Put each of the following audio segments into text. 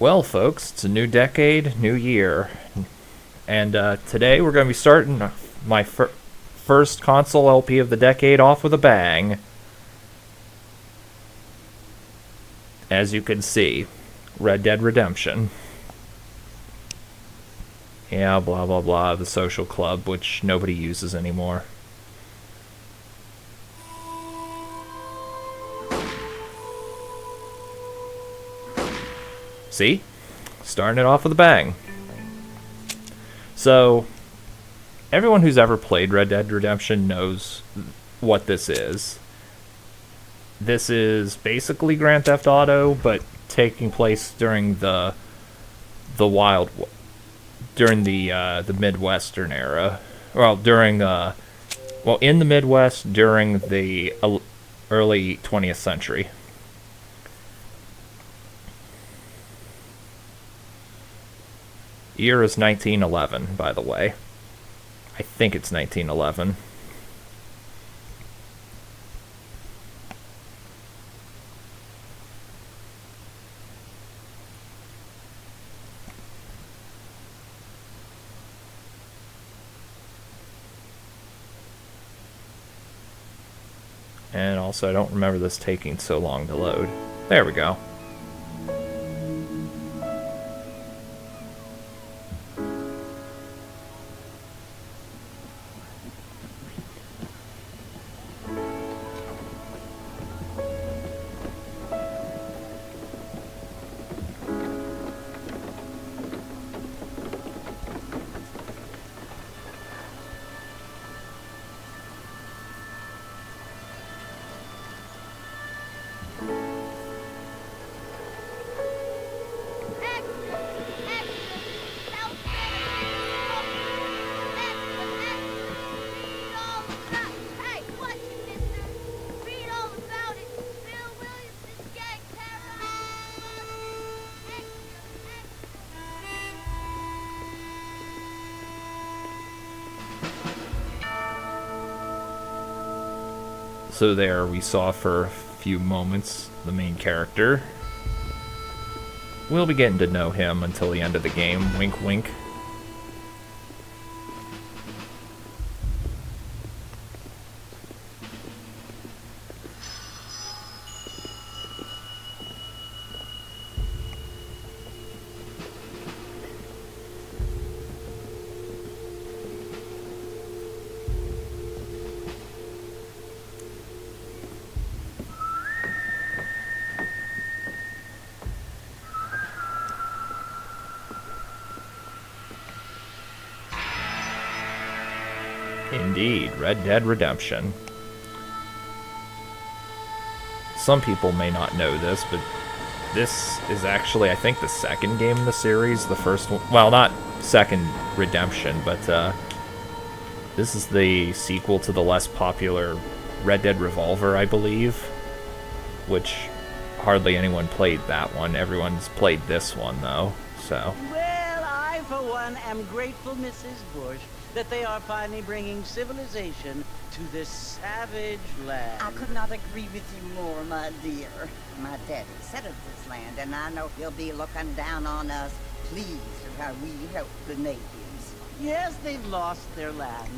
Well, folks, it's a new decade, new year. And today we're going to be starting my first console LP of the decade off with a bang. As you can see, Red Dead Redemption. Yeah, blah blah blah, the social club, which nobody uses anymore. See? Starting it off with a bang. So, everyone who's ever played Red Dead Redemption knows what this is. This is basically Grand Theft Auto, but taking place during the Midwestern era. Well, in the Midwest during the early 20th century. Year is 1911, by the way. I think it's 1911. And also, I don't remember this taking so long to load. There we go. So there we saw for a few moments the main character. We'll be getting to know him until the end of the game, wink wink. Indeed, Red Dead Redemption. Some people may not know this, but this is actually, I think, the second game in the series. The first one, well, not second Redemption, but this is the sequel to the less popular Red Dead Revolver, I believe, which hardly anyone played that one. Everyone's played this one, though, so. Well, I, for one, am grateful, Mrs. Bush, that they are finally bringing civilization to this savage land. I could not agree with you more, my dear. My daddy settled this land, and I know he'll be looking down on us, pleased with how we help the natives. Yes, they've lost their land,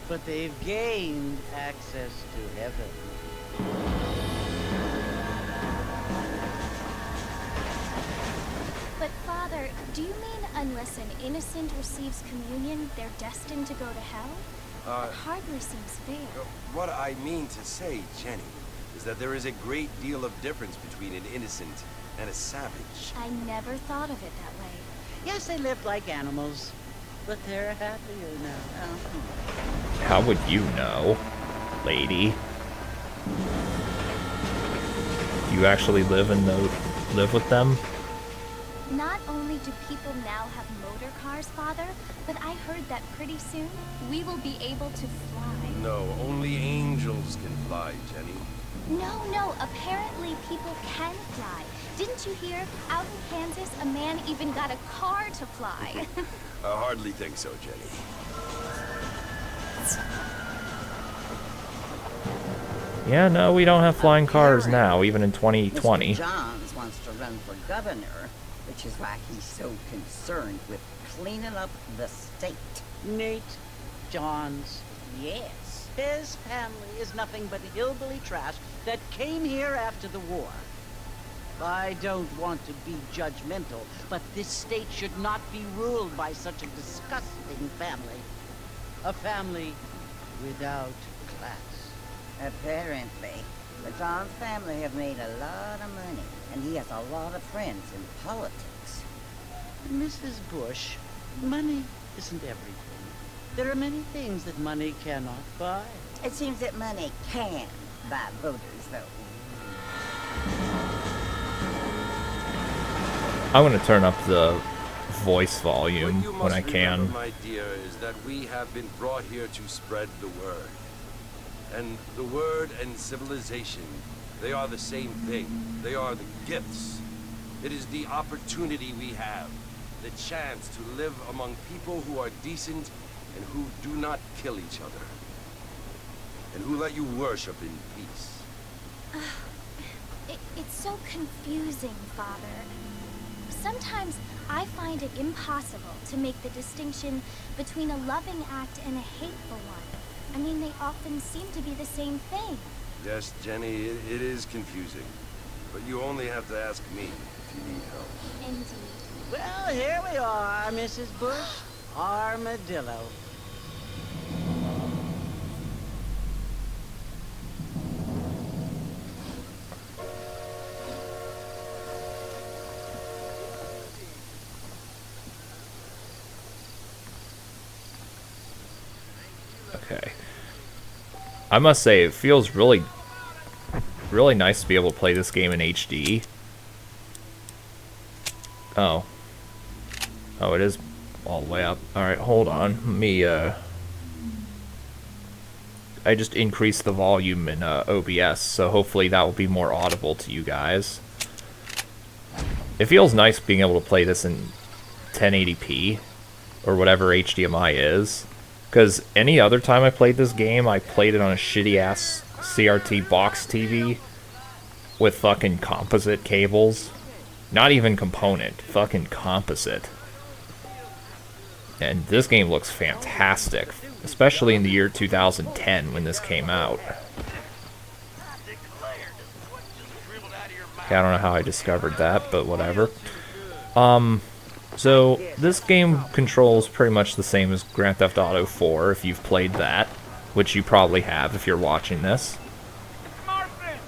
but they've gained access to heaven. But Father, do you mean unless an innocent receives communion, they're destined to go to hell? That hardly seems fair. What I mean to say, Jenny, is that there is a great deal of difference between an innocent and a savage. I never thought of it that way. Yes, they lived like animals, but they're happier now. How would you know, lady? You actually live with them? Not only do people now have motor cars, Father, but I heard that pretty soon we will be able to fly. No, only angels can fly, Jenny. No, apparently people can fly. Didn't you hear? Out in Kansas, a man even got a car to fly. I hardly think so, Jenny. Yeah, no, we don't have flying cars now, even in 2020. Mr. Johns wants to run for governor. which is why he's so concerned with cleaning up the state. Nate Johns. Yes. His family is nothing but hillbilly trash that came here after the war. I don't want to be judgmental, but this state should not be ruled by such a disgusting family. A family without class. Apparently. The Johns family have made a lot of money, and he has a lot of friends in politics. Mrs. Bush, money isn't everything. There are many things that money cannot buy. It seems that money can buy voters, though. Oh. I'm gonna turn up the voice volume when I can. Remember, my dear, is that we have been brought here to spread the word. And the word and civilization, they are the same thing. They are the gifts. It is the opportunity we have, the chance to live among people who are decent and who do not kill each other. And who let you worship in peace. It's so confusing, Father. Sometimes I find it impossible to make the distinction between a loving act and a hateful one. I mean, they often seem to be the same thing. Yes, Jenny, it is confusing. But you only have to ask me if you need help. Indeed. Well, here we are, Mrs. Bush. Armadillo. Okay. I must say, it feels really nice to be able to play this game in HD. Oh. Oh, it is all the way up. Alright, hold on. Let me, I just increased the volume in OBS, so hopefully that will be more audible to you guys. It feels nice being able to play this in 1080p, or whatever HDMI is. Because any other time I played this game, I played it on a shitty-ass CRT box TV with fucking composite cables. Not even component, fucking composite. And this game looks fantastic, especially in the year 2010 when this came out. Okay, I don't know how I discovered that, but whatever. So, this game controls pretty much the same as Grand Theft Auto 4, if you've played that, which you probably have if you're watching this. Marston!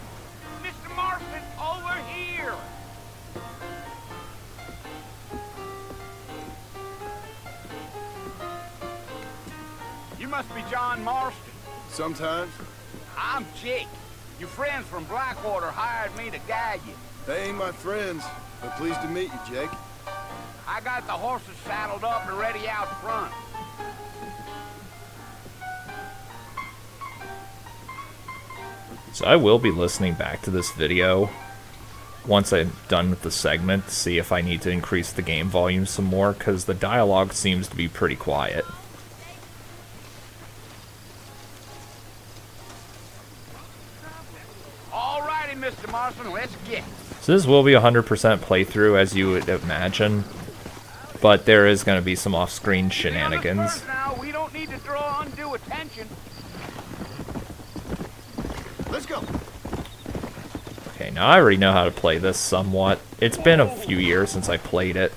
Mr. Marston, over here! You must be John Marston. Sometimes. I'm Jake. Your friends from Blackwater hired me to guide you. They ain't my friends, but pleased to meet you, Jake. I got the horses saddled up and ready out front. So I will be listening back to this video once I'm done with the segment to see if I need to increase the game volume some more, because the dialogue seems to be pretty quiet. Alrighty, Mr. Marston, let's get. So this will be 100% playthrough, as you would imagine, but there is going to be some off-screen shenanigans. Now, we don't need to draw undue attention. Let's go. Okay, now I already know how to play this somewhat. It's been a few years since I played it.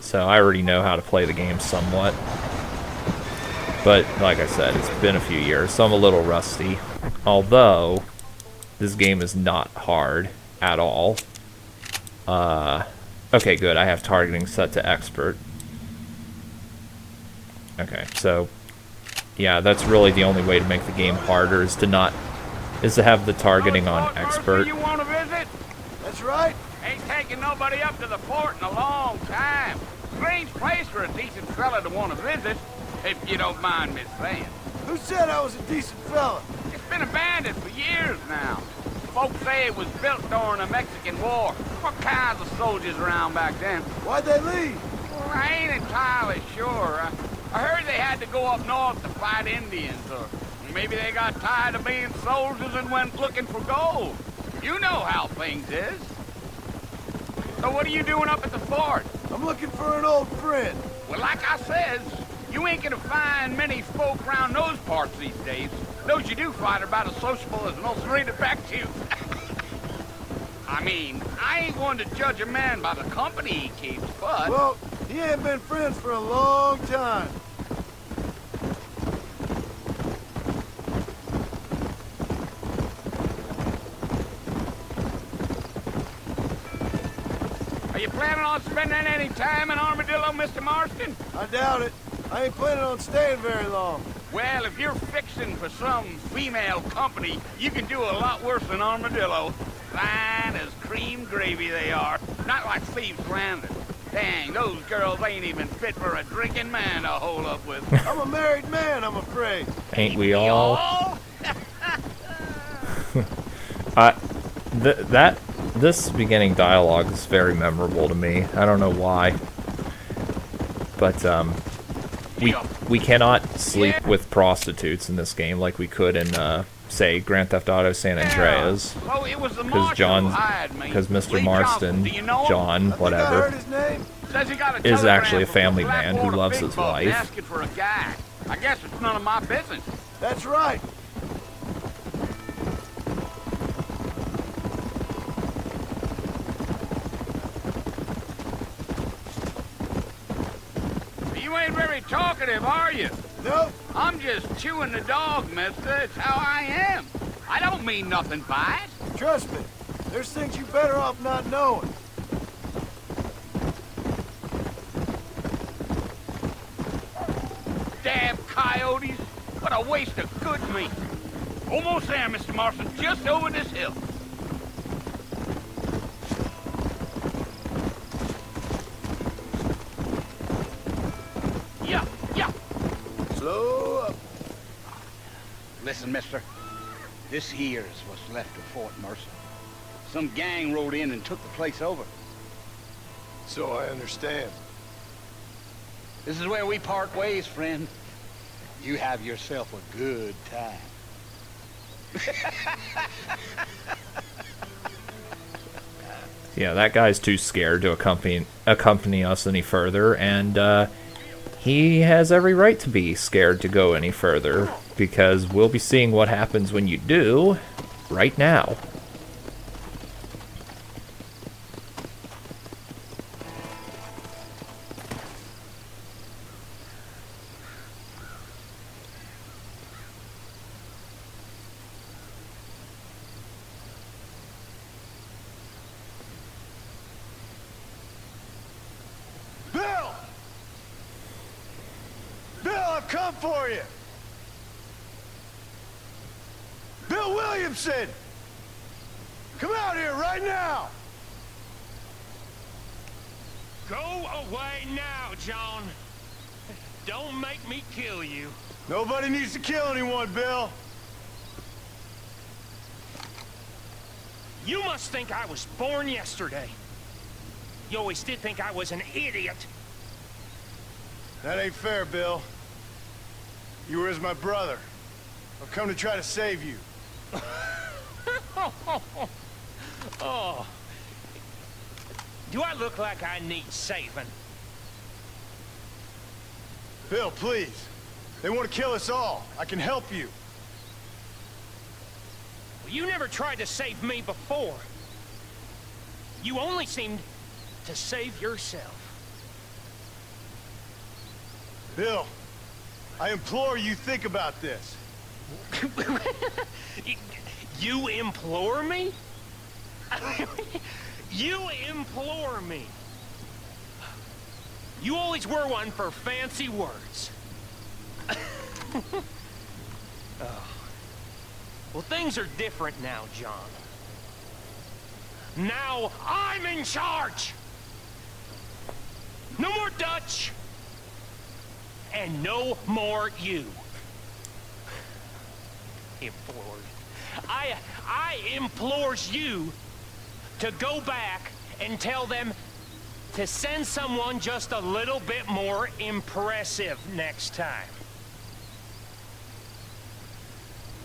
So I already know how to play the game somewhat. But, like I said, it's been a few years, so I'm a little rusty. Although, this game is not hard at all. Okay, good. I have targeting set to expert. Okay, so yeah, that's really the only way to make the game harder is to have the targeting on expert. You want to visit? That's right. Ain't taking nobody up to the fort in a long time. Strange place for a decent fella to want to visit, if you don't mind me saying. Who said I was a decent fella? It's been abandoned for years now. Folks say it was built during the Mexican War. What kinds of soldiers around back then? Why'd they leave? Well, I ain't entirely sure. I heard they had to go up north to fight Indians, or maybe they got tired of being soldiers and went looking for gold. You know how things is. So what are you doing up at the fort? I'm looking for an old friend. Well, like I says, you ain't gonna find many folk around those parts these days. Those you do find are about as sociable as an old serena back to you. I mean, I ain't going to judge a man by the company he keeps, but... Well, he ain't been friends for a long time. Are you planning on spending any time in Armadillo, Mr. Marston? I doubt it. I ain't planning on staying very long. Well, if you're fixing for some female company, you can do a lot worse than Armadillo. Fine as cream gravy they are. Not like Thieves Landing. Dang, those girls ain't even fit for a drinking man to hold up with. I'm a married man, I'm afraid. Ain't we all? This beginning dialogue is very memorable to me. I don't know why, but we cannot sleep with prostitutes in this game like we could in say Grand Theft Auto San Andreas. Oh, it was the Because marshal who hired me. Mr. Lee Marston, Johnson, do you know him? John, I think I whatever, heard his name. Says he got a is telegram actually a from family the man who Blackwater loves Big his Buck wife. asking for a guy. I guess it's none of my business. That's right. You ain't very talkative, are you? Nope. I'm just chewing the dog, mister. It's how I am. I don't mean nothing by it. Trust me. There's things you better off not knowing. Damn coyotes. What a waste of good meat. Almost there, Mr. Marston. Just over this hill. Yeah, yeah. Slow up. Listen, mister. This here's what's left of Fort Mercer. Some gang rode in and took the place over. So I understand. This is where we part ways, friend. You have yourself a good time. Yeah, that guy's too scared to accompany us any further, and he has every right to be scared to go any further, because we'll be seeing what happens when you do right now. Bill! Bill, I've come for you! Bill Williamson! Come out here right now! Go away now, John. Don't make me kill you. Nobody needs to kill anyone, Bill. You must think I was born yesterday. You always did think I was an idiot. That ain't fair, Bill. You were as my brother. I've come to try to save you. Oh. Do I look like I need saving? Bill, please. They want to kill us all. I can help you. Well, you never tried to save me before. You only seemed to save yourself. Bill, I implore you think about this. You implore me? You implore me. You always were one for fancy words. Oh. Well, things are different now, John. Now I'm in charge! No more Dutch! And no more you. Implored. I implores you to go back and tell them to send someone just a little bit more impressive next time.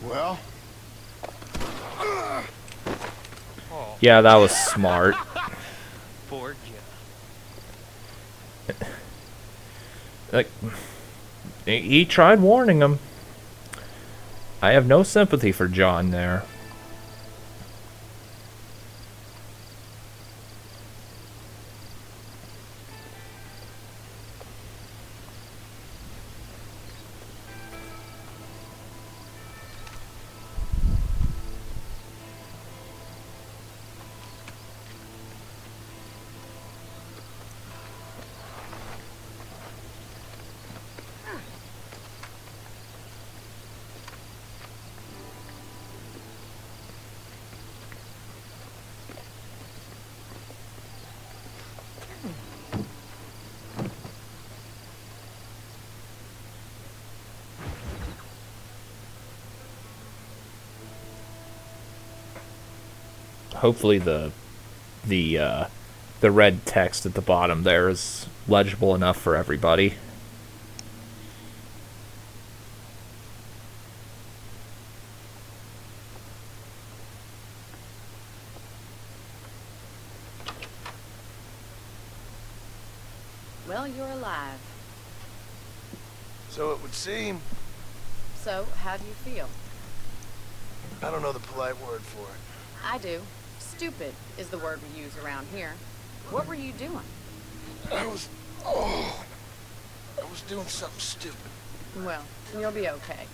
Well? Yeah, that was smart. Poor John. Like, he tried warning him. I have no sympathy for John there. Hopefully the red text at the bottom there is legible enough for everybody. Well, you're alive. So it would seem. So, how do you feel? I don't know the polite word for it. I do. Stupid is the word we use around here. What were you doing? I was doing something stupid. Well, you'll be okay.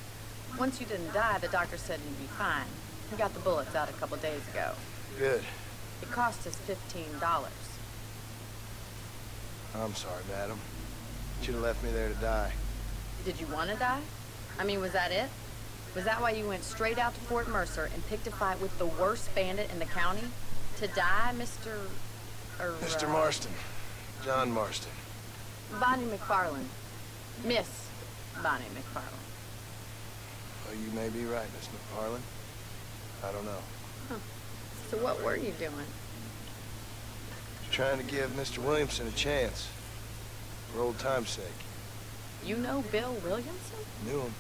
Once you didn't die, the doctor said you'd be fine. He got the bullets out a couple days ago. Good. It cost us $15. I'm sorry, madam. Should have left me there to die. Did you want to die? I mean, was that it? Was that why you went straight out to Fort Mercer and picked a fight with the worst bandit in the county? To die, Mr. Mr. Marston. John Marston. Bonnie McFarland. Miss Bonnie McFarland. Well, you may be right, Miss McFarland. I don't know. Huh. So what were you doing? Trying to give Mr. Williamson a chance. For old time's sake. You know Bill Williamson? Knew him.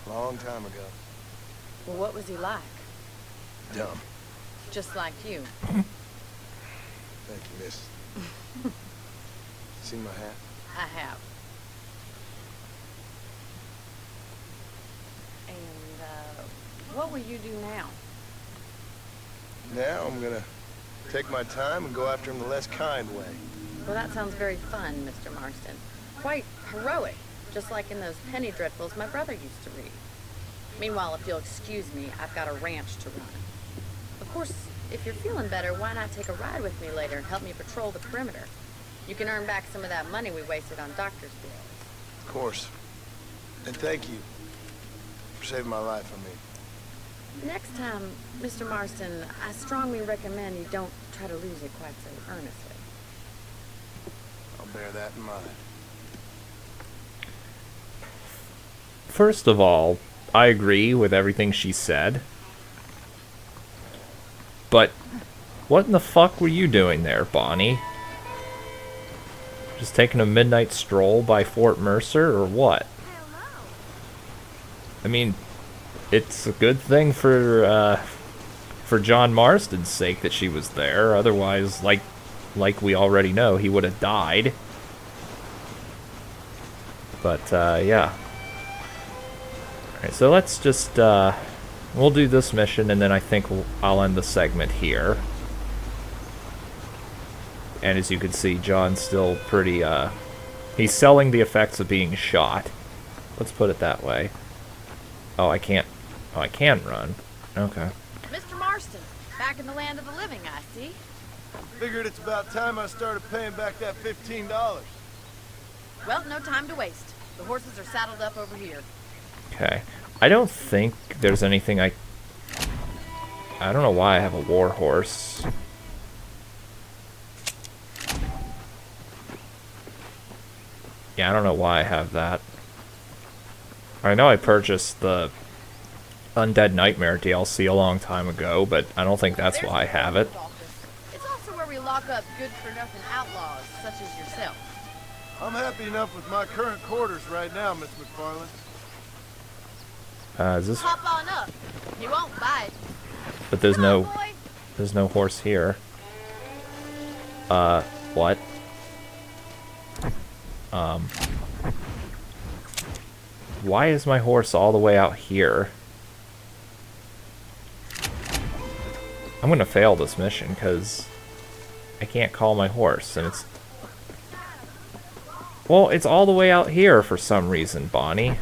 A long time ago. Well, what was he like? Dumb. Just like you. Thank you, miss. See my hat? I have. And, what will you do now? Now I'm gonna take my time and go after him the less kind way. Well, that sounds very fun, Mr. Marston. Quite heroic, just like in those penny dreadfuls my brother used to read. Meanwhile, if you'll excuse me, I've got a ranch to run. Of course, if you're feeling better, why not take a ride with me later and help me patrol the perimeter? You can earn back some of that money we wasted on doctor's bills. Of course. And thank you for saving my life, I mean. Next time, Mr. Marston, I strongly recommend you don't try to lose it quite so earnestly. I'll bear that in mind. First of all, I agree with everything she said. But what in the fuck were you doing there, Bonnie? Just taking a midnight stroll by Fort Mercer, or what? I mean, it's a good thing for John Marston's sake that she was there. Otherwise, like we already know, he would have died. But, yeah. Alright, so let's just, we'll do this mission, and then I think I'll end the segment here. And as you can see, John's still pretty, he's selling the effects of being shot. Let's put it that way. Oh, I can't run. Okay. Mr. Marston, back in the land of the living, I see. Figured it's about time I started paying back that $15. Well, no time to waste. The horses are saddled up over here. Okay. I don't think there's anything I don't know why I have a war horse. Yeah, I don't know why I have that. I know I purchased the Undead Nightmare DLC a long time ago, but I don't think that's why I have it. It's also where we lock up good-for-nothing outlaws, such as yourself. I'm happy enough with my current quarters right now, Miss McFarland. Is this? Hop on up. You won't bite. But there's no. Boy, There's no horse here. What? Why is my horse all the way out here? I'm gonna fail this mission, because I can't call my horse, and it's... Well, it's all the way out here for some reason, Bonnie.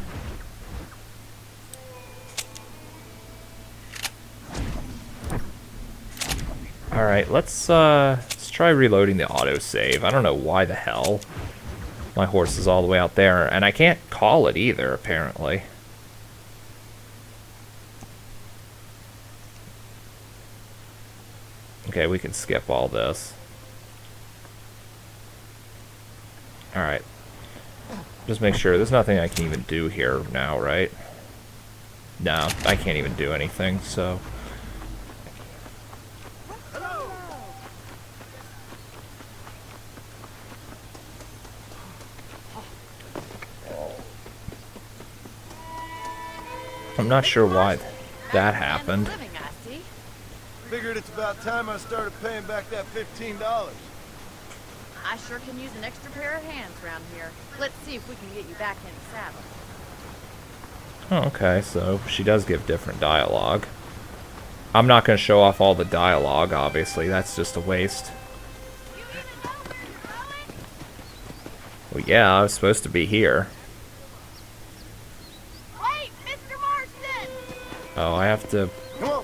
Alright, let's try reloading the autosave. I don't know why the hell my horse is all the way out there, and I can't call it either, apparently. Okay, we can skip all this. Alright. Just make sure there's nothing I can even do here now, right? No, I can't even do anything, so... I'm not sure why that happened. Figured it's about time I started paying back that $15. I sure can use an extra pair of hands around here. Let's see if we can get you back in the saddle. Oh, okay, so she does give different dialogue. I'm not going to show off all the dialogue, obviously. That's just a waste. Well, yeah, I was supposed to be here. Wait, Mr. Marston! Oh, I have to... Come on.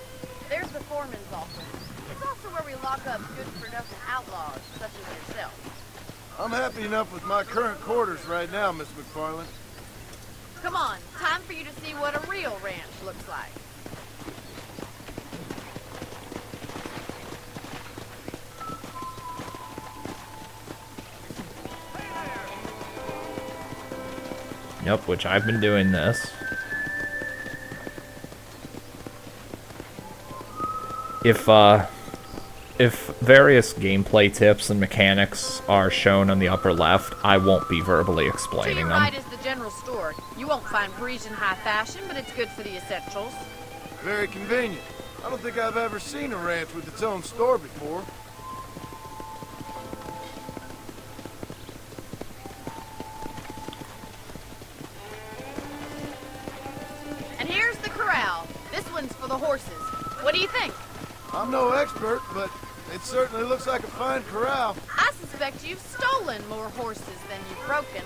There's the foreman's office. It's also where we lock up good-for-nothing outlaws, such as yourself. I'm happy enough with my current quarters right now, Miss McFarland. Come on, time for you to see what a real ranch looks like. Yep, which I've been doing this. If various gameplay tips and mechanics are shown on the upper left, I won't be verbally explaining to your them. right is the general store. You won't find Parisian high fashion, but it's good for the essentials. Very convenient. I don't think I've ever seen a ranch with its own store before. And here's the corral. This one's for the horses. What do you think? I'm no expert, but it certainly looks like a fine corral. I suspect you've stolen more horses than you've broken.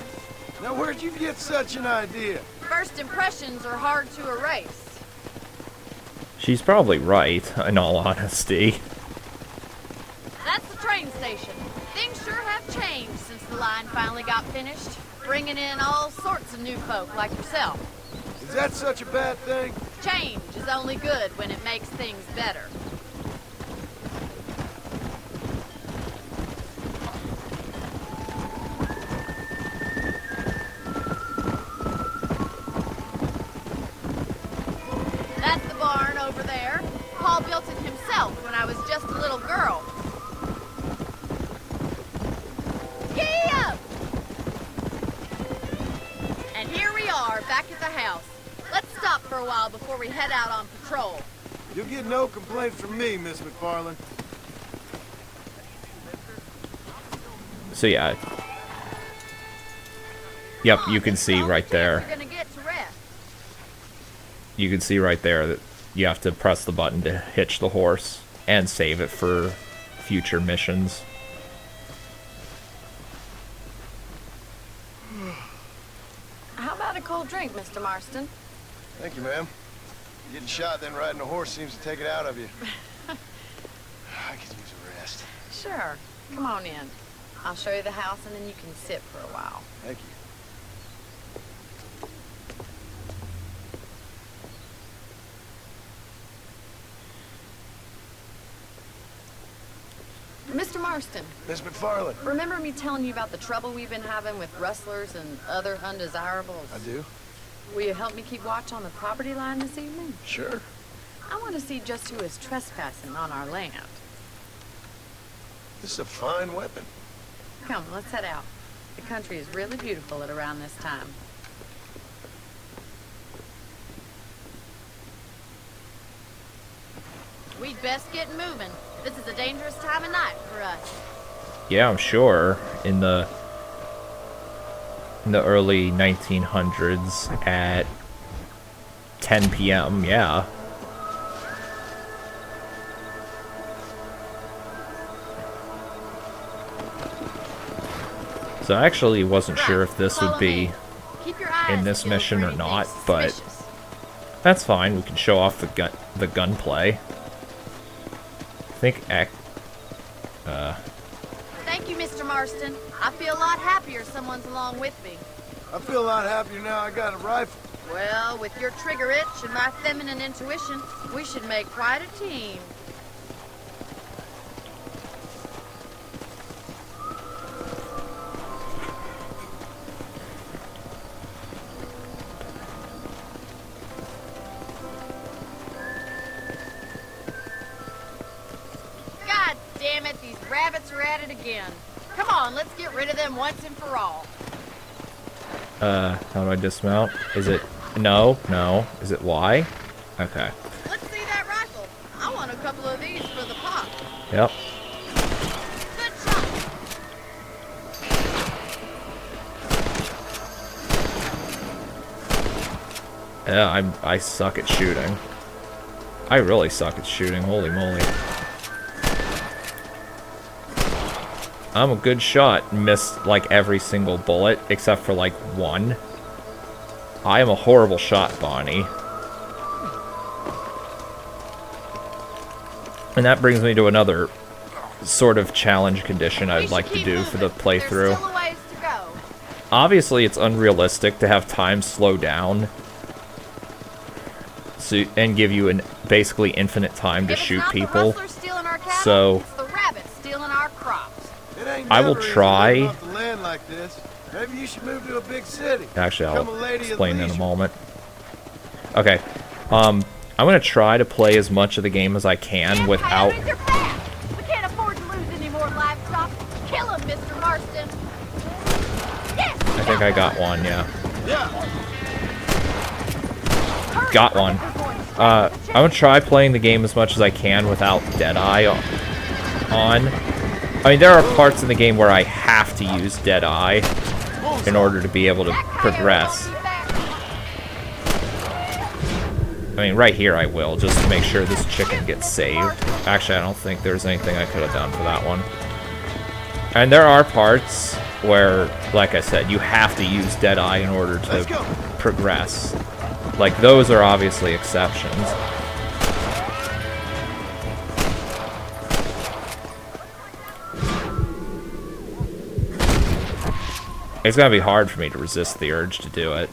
Now, where'd you get such an idea? First impressions are hard to erase. She's probably right, in all honesty. That's the train station. Things sure have changed since the line finally got finished, bringing in all sorts of new folk like yourself. Is that such a bad thing? Change is only good when it makes things better. That's the barn over there. Paul built it himself when I was just a little girl. Gee up! And here we are, back at the house. Let's stop for a while before we head out on patrol. You'll get no complaints from me, Miss McFarland. So yeah. Yep, you can see right there. You're gonna get to rest. You can see right there that you have to press the button to hitch the horse and save it for future missions. How about a cold drink, Mr. Marston? Thank you, ma'am. Getting shot, then riding a horse seems to take it out of you. I could use a rest. Sure. Come on in. I'll show you the house and then you can sit for a while. Thank you. Mr. Marston, Miss McFarland. remember me telling you about the trouble we've been having with rustlers and other undesirables? I do? Will you help me keep watch on the property line this evening? Sure. I want to see just who is trespassing on our land. This is a fine weapon. Come, let's head out. The country is really beautiful at around this time. We'd best get moving. This is a dangerous time of night for us. Yeah, I'm sure. In the early 1900s at 10 p.m., yeah. So I actually wasn't sure if this would be in this mission or not, but that's fine. We can show off the gunplay. I think Thank you, Mr. Marston. I feel a lot happier someone's along with me. I feel a lot happier now I got a rifle. Well, with your trigger itch and my feminine intuition, we should make quite a team. God damn it, these rabbits are at it again. Come on, let's get rid of them once and for all. how do I dismount? Is it no? Is it Y? Okay. Let's see that rifle. I want a couple of these for the pop. Yep. Good shot. Yeah, I suck at shooting. I really suck at shooting, holy moly. I'm a good shot, missed like every single bullet, except for like one. I am a horrible shot, Bonnie. And that brings me to another sort of challenge condition I'd like to do for the playthrough. There's still a ways to go. Obviously, it's unrealistic to have time slow down and give you an basically infinite time to If it's shoot not the people. rustlers stealing our cattle, So it's the rabbits stealing our crops. It ain't I will never easy try. living off the land like this. Maybe you should move to a big city. Actually, Become a I'll lady of explain in a leisure. moment. Okay. I'm gonna try to play as much of the game as I can without. Coyotes are bad. We can't afford to lose any more livestock. Kill him, Mr. Marston. Yes. I think I got one, yeah. Yeah. Got one. I'm gonna try playing the game as much as I can without Deadeye on. I mean, there are parts in the game where I have to use Deadeye in order to be able to progress. I mean, right here I will, just to make sure this chicken gets saved. Actually, I don't think there's anything I could have done for that one. And there are parts where, like I said, you have to use Deadeye in order to progress. Like, those are obviously exceptions. It's gonna be hard for me to resist the urge to do it.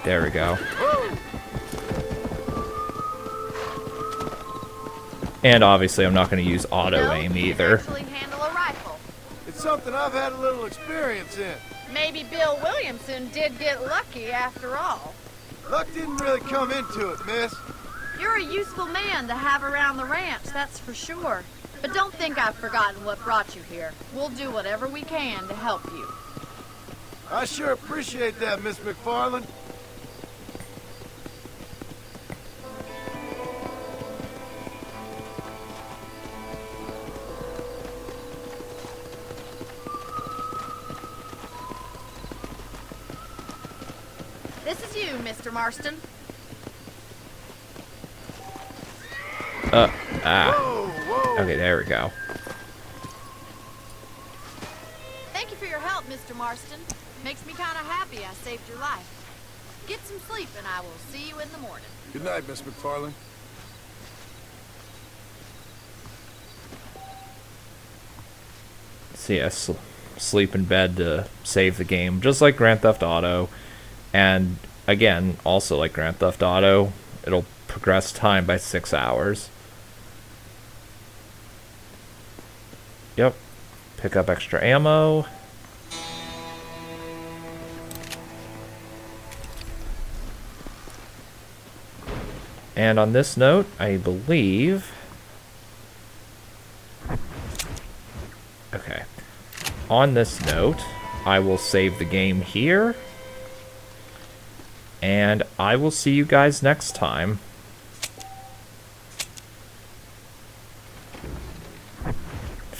There we go. And obviously I'm not gonna use auto aim either. Actually handle a rifle. It's something I've had a little experience in. Maybe Bill Williamson did get lucky after all. Luck didn't really come into it, miss. You're a useful man to have around the ranch, that's for sure. But don't think I've forgotten what brought you here. We'll do whatever we can to help you. I sure appreciate that, Miss McFarland. This is you, Mr. Marston. Whoa, whoa. Okay, there we go. Thank you for your help, Mr. Marston. Makes me kind of happy I saved your life. Get some sleep and I will see you in the morning. Good night, Miss McFarland. So yeah, sleep in bed to save the game, just like Grand Theft Auto. And again, also like Grand Theft Auto, it'll progress time by 6 hours. Yep. Pick up extra ammo. And on this note, I believe... Okay. On this note, I will save the game here. And I will see you guys next time.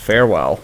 Farewell.